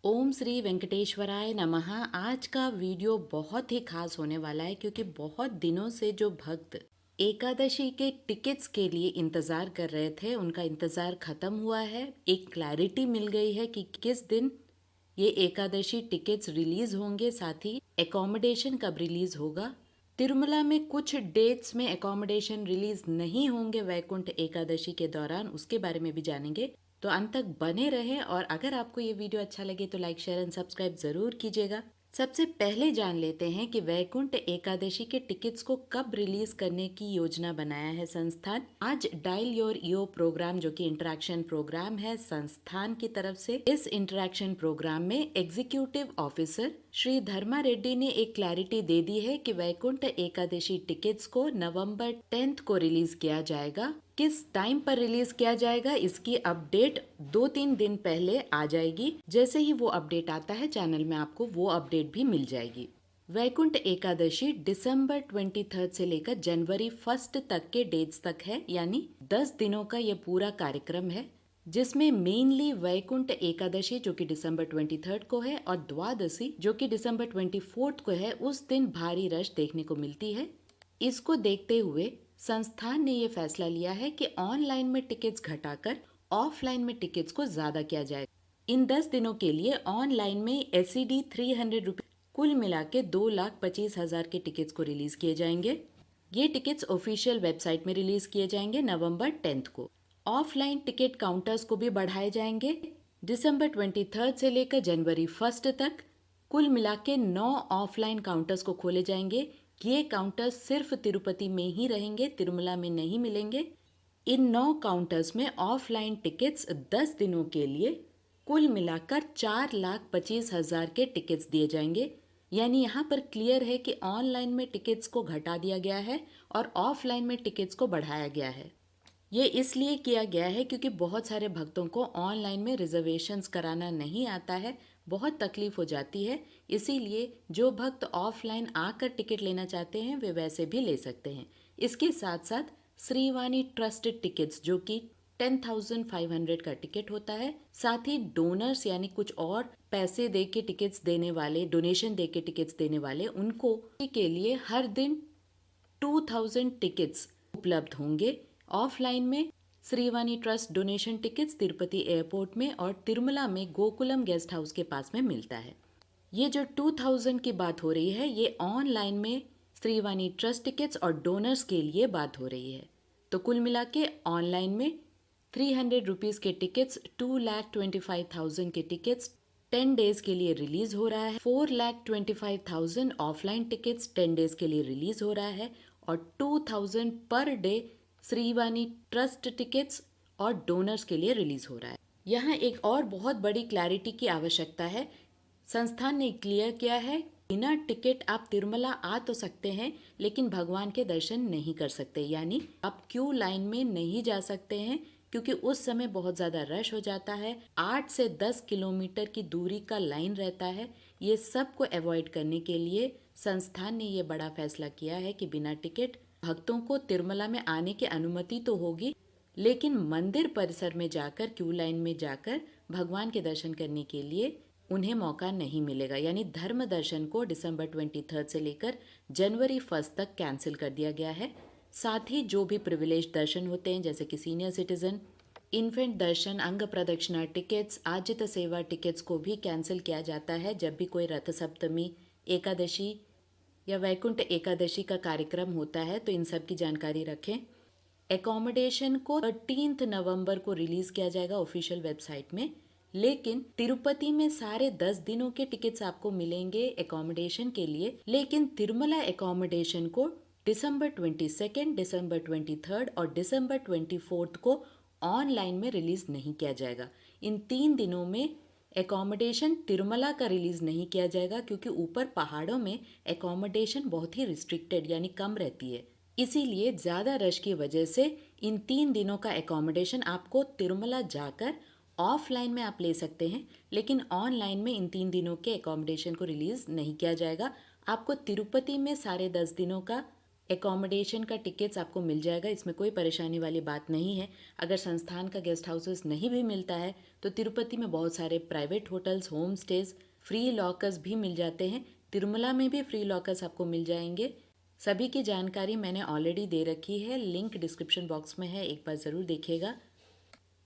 ओम श्री वेंकटेश्वराय नमः। आज का वीडियो बहुत ही खास होने वाला है क्योंकि बहुत दिनों से जो भक्त एकादशी के टिकट्स के लिए इंतज़ार कर रहे थे उनका इंतज़ार ख़त्म हुआ है। एक क्लैरिटी मिल गई है कि किस दिन ये एकादशी टिकट्स रिलीज़ होंगे, साथ ही एकोमोडेशन कब रिलीज़ होगा। तिरुमला में कुछ डेट्स में एकोमोडेशन रिलीज़ नहीं होंगे वैकुंठ एकादशी के दौरान, उसके बारे में भी जानेंगे। तो अंत तक बने रहें और अगर आपको ये वीडियो अच्छा लगे तो लाइक शेयर एंड सब्सक्राइब जरूर कीजिएगा। सबसे पहले जान लेते हैं कि वैकुंठ एकादशी के टिकट्स को कब रिलीज करने की योजना बनाया है संस्थान। आज डायल योर ईओ प्रोग्राम, जो कि इंटरेक्शन प्रोग्राम है संस्थान की तरफ से, इस इंटरेक्शन प्रोग्राम में एग्जीक्यूटिव ऑफिसर श्री धर्मा रेड्डी ने एक क्लैरिटी दे दी है कि वैकुंठ एकादशी टिकट्स को नवंबर 10 को रिलीज किया जाएगा। किस टाइम पर रिलीज किया जाएगा इसकी अपडेट 2-3 दिन पहले आ जाएगी। जैसे ही वो अपडेट आता है चैनल में आपको वो अपडेट भी मिल जाएगी। वैकुंठ एकादशी दिसंबर 23 से लेकर जनवरी 1 तक के डेट्स तक है, यानी 10 दिनों का ये पूरा कार्यक्रम है, जिसमें मेनली वैकुंठ एकादशी जो कि दिसंबर 23 को है और द्वादशी जो कि दिसंबर 24 को है, उस दिन भारी रश देखने को मिलती है। इसको देखते हुए संस्थान ने ये फैसला लिया है कि ऑनलाइन में टिकट्स घटाकर ऑफलाइन में टिकट्स को ज्यादा किया जाए। इन 10 दिनों के लिए ऑनलाइन में SED 300 रुपये, कुल मिला के 2,25,000 के टिकट्स को रिलीज किए जाएंगे। ये टिकट्स ऑफिशियल वेबसाइट में रिलीज किए जाएंगे नवंबर 10 को। ऑफलाइन टिकट काउंटर्स को भी बढ़ाए जाएंगे। दिसंबर 23 से लेकर जनवरी 1 तक कुल मिला के 9 ऑफलाइन काउंटर्स को खोले जाएंगे। ये काउंटर्स सिर्फ तिरुपति में ही रहेंगे, तिरुमला में नहीं मिलेंगे। इन 9 काउंटर्स में ऑफलाइन टिकट्स 10 दिनों के लिए कुल मिलाकर 4,25,000 के टिकट्स दिए जाएंगे। यानी यहाँ पर क्लियर है कि ऑनलाइन में टिकट्स को घटा दिया गया है और ऑफलाइन में टिकट्स को बढ़ाया गया है। ये इसलिए किया गया है क्योंकि बहुत सारे भक्तों को ऑनलाइन में रिजर्वेशंस कराना नहीं आता है, बहुत तकलीफ हो जाती है। इसीलिए जो भक्त ऑफलाइन आकर टिकट लेना चाहते हैं वे वैसे भी ले सकते हैं। इसके साथ साथ श्रीवाणी ट्रस्टेड टिकट्स जो कि 10,500 का टिकट होता है, साथ ही डोनर्स यानी कुछ और पैसे दे के टिकट्स देने वाले, डोनेशन दे के टिकट्स देने वाले, उनको के लिए हर दिन 2,000 टिकट्स उपलब्ध होंगे। ऑफलाइन में Srivani trust donation tickets Tirupati airport में और तिरुमला में गोकुलम गेस्ट हाउस के पास में मिलता है। ये जो 2000 की बात हो रही है ये ऑनलाइन में श्रीवाणी ट्रस्ट टिकट्स और डोनर्स के लिए बात हो रही है। तो कुल मिला के ऑनलाइन में 300 रुपीज़ के टिकट्स, 2,25,000 के टिकट्स 10 डेज के लिए रिलीज हो रहा है। 4,25,000 ऑफलाइन टिकट्स 10 डेज के लिए रिलीज हो रहा है और 2,000 per day Srivani trust tickets और डोनर्स के लिए रिलीज हो रहा है। यहाँ एक और बहुत बड़ी क्लैरिटी की आवश्यकता है। संस्थान ने क्लियर किया है बिना टिकट आप तिरुमला आ तो सकते हैं लेकिन भगवान के दर्शन नहीं कर सकते, यानी आप क्यू लाइन में नहीं जा सकते हैं क्योंकि उस समय बहुत ज़्यादा रश हो जाता है। 8 से 10 किलोमीटर की दूरी का लाइन रहता है। ये सब को अवॉइड करने के लिए संस्थान ने ये बड़ा फैसला किया है कि बिना टिकट भक्तों को तिरुमला में आने की अनुमति तो होगी, लेकिन मंदिर परिसर में जाकर, क्यू लाइन में जाकर भगवान के दर्शन करने के लिए उन्हें मौका नहीं मिलेगा। यानी धर्म दर्शन को दिसंबर 23 से लेकर जनवरी 1 तक कैंसिल कर दिया गया है। साथ ही जो भी प्रिविलेज दर्शन होते हैं जैसे कि सीनियर सिटीजन, इन्फेंट दर्शन, अंग प्रदक्षिणा टिकट्स, आजित सेवा टिकट्स को भी कैंसिल किया जाता है जब भी कोई रथ सप्तमी, एकादशी या वैकुंठ एकादशी का कार्यक्रम होता है। तो इन सब की जानकारी रखें। एकोमोडेशन को 13 नवंबर को रिलीज किया जाएगा ऑफिशियल वेबसाइट में, लेकिन तिरुपति में सारे 10 दिनों के टिकट्स आपको मिलेंगे एकोमोडेशन के लिए, लेकिन तिरुमला एकोमोडेशन को दिसंबर 22, दिसंबर 23 और दिसंबर 24 को ऑनलाइन में रिलीज नहीं किया जाएगा। इन 3 दिनों में एकोमोडेशन तिरुमला का रिलीज नहीं किया जाएगा क्योंकि ऊपर पहाड़ों में एकोमोडेशन बहुत ही रिस्ट्रिक्टेड यानी कम रहती है। इसीलिए ज़्यादा रश की वजह से इन 3 दिनों का एकोमोडेशन आपको तिरुमला जाकर ऑफलाइन में आप ले सकते हैं, लेकिन ऑनलाइन में इन 3 दिनों के एकोमोडेशन को रिलीज नहीं किया जाएगा। आपको तिरुपति में सारे 10 दिनों का एकोमोडेशन का टिकट्स आपको मिल जाएगा, इसमें कोई परेशानी वाली बात नहीं है। अगर संस्थान का गेस्ट हाउसेस नहीं भी मिलता है तो तिरुपति में बहुत सारे private hotels, home stage, free lockers भी मिल जाते हैं। तिरुमला में भी फ्री लॉकर्स आपको मिल जाएंगे। सभी की जानकारी मैंने ऑलरेडी दे रखी है, लिंक डिस्क्रिप्शन बॉक्स में है, एक बार ज़रूर देखिएगा।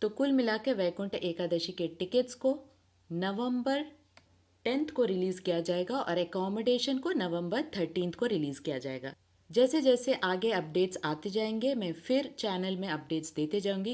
तो कुल मिला के वैकुंठ एकादशी के टिकट्स को नवंबर 10th को रिलीज़ किया जाएगा और एकोमोडेशन को नवंबर 13th को रिलीज़ किया जाएगा। जैसे जैसे आगे अपडेट्स आते जाएंगे मैं फिर चैनल में अपडेट्स देते जाऊंगी।